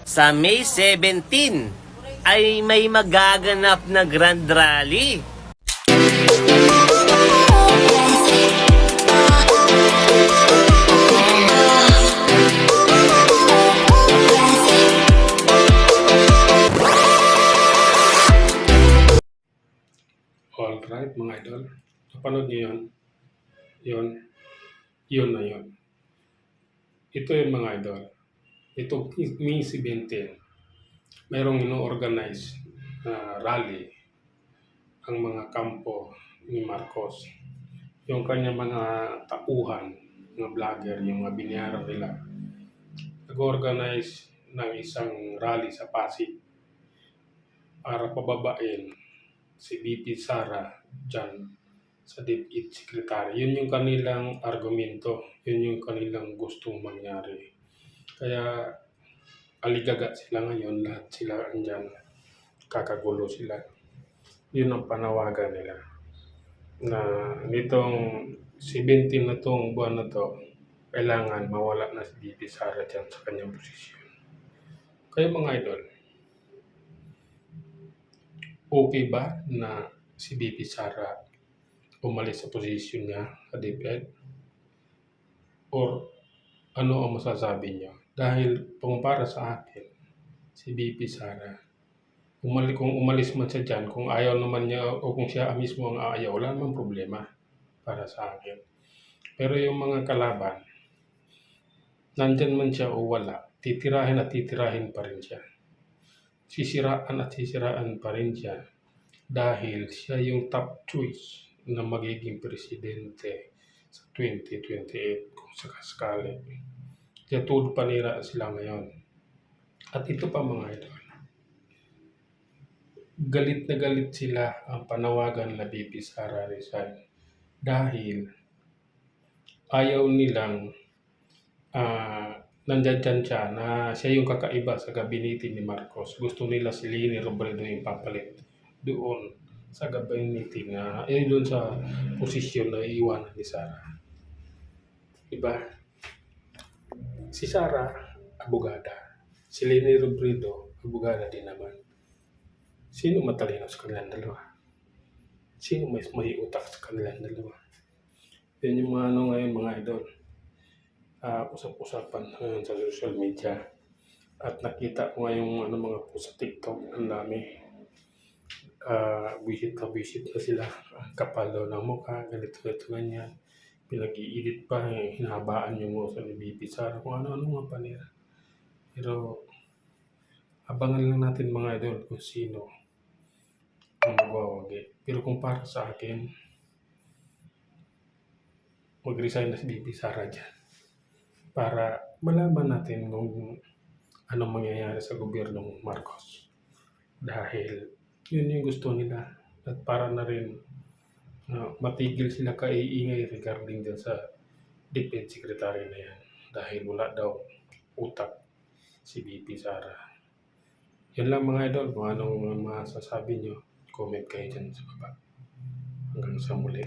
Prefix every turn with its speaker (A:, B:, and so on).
A: Sa May 17 ay may magaganap na Grand Rally.
B: Alright mga idol, napanood niyo yun? Yun na yun. Ito yung mga idol. Ito May 17, mayroong ino-organize na rally ang mga kampo ni Marcos. Yung kanya mga tauhan, mga vlogger, yung mga binayaran nila, nag-organize ng isang rally sa Pasig para pababain si VP Sara dyan sa DepEd Secretary. Yun yung kanilang argumento, yun yung kanilang gustong mangyari. Kaya aligaga sila ngayon, lahat sila andyan, kakagulo sila. Yun ang panawagan nila na nitong 17 na tong buwan na to, kailangan mawala na si VP Sara dyan sa kanyang posisyon. Kaya mga idol, okay ba na si VP Sara umalis sa posisyon niya sa DepEd? Or ano ang masasabi niyo? Dahil kung para sa akin, si VP Sara, kung umalis man siya dyan, kung ayaw naman niya o kung siya mismo ang ayaw, wala namang problema para sa akin. Pero yung mga kalaban, nandyan man siya o wala, titirahin at titirahin pa rin siya. Sisiraan at sisiraan pa rin siya dahil siya yung top choice na magiging presidente sa 2028 kung sakasakali. Kaya todo panira sila ngayon. At ito pa mga idol, galit na galit sila ang panawagan na VP Sara resign dahil ayaw nilang nandyan siya na siya yung kakaiba sa gabinete ni Marcos. Gusto nila si Leni Robredo yung papalit doon sa gabinete na doon sa posisyon na iiwanan ni Sara. Diba? Si Sara, abogada. Si Leni Robredo, abogada din naman. Sino matalino sa kanilang dalawa? Sino may utak sa kanilang dalawa? Yan yung mga ngayon mga idol. Usap-usapan sa social media. At nakita ko ngayong mga post sa TikTok, ang dami. Visit na sila. Kapal daw ng mukha, ganito, ganyan. Pinag-i-edit pa, hinabaan yung uso ni VP Sara, kung ano-ano nga panira. Pero abangan lang natin mga idol kung sino ang magwawagi. Pero kung para sa akin, mag-resign na si VP Sara dyan para malaman natin kung anong mangyayari sa gobyernong Marcos. Dahil yun yung gusto nila at para na rin matigil sila kaiingay regarding dyan sa DepEd Secretary na yan. Dahil wala daw utak si VP Sara. Yan lang mga idol, kung anong masasabi nyo, comment kayo dyan sa baba. Hanggang sa muli.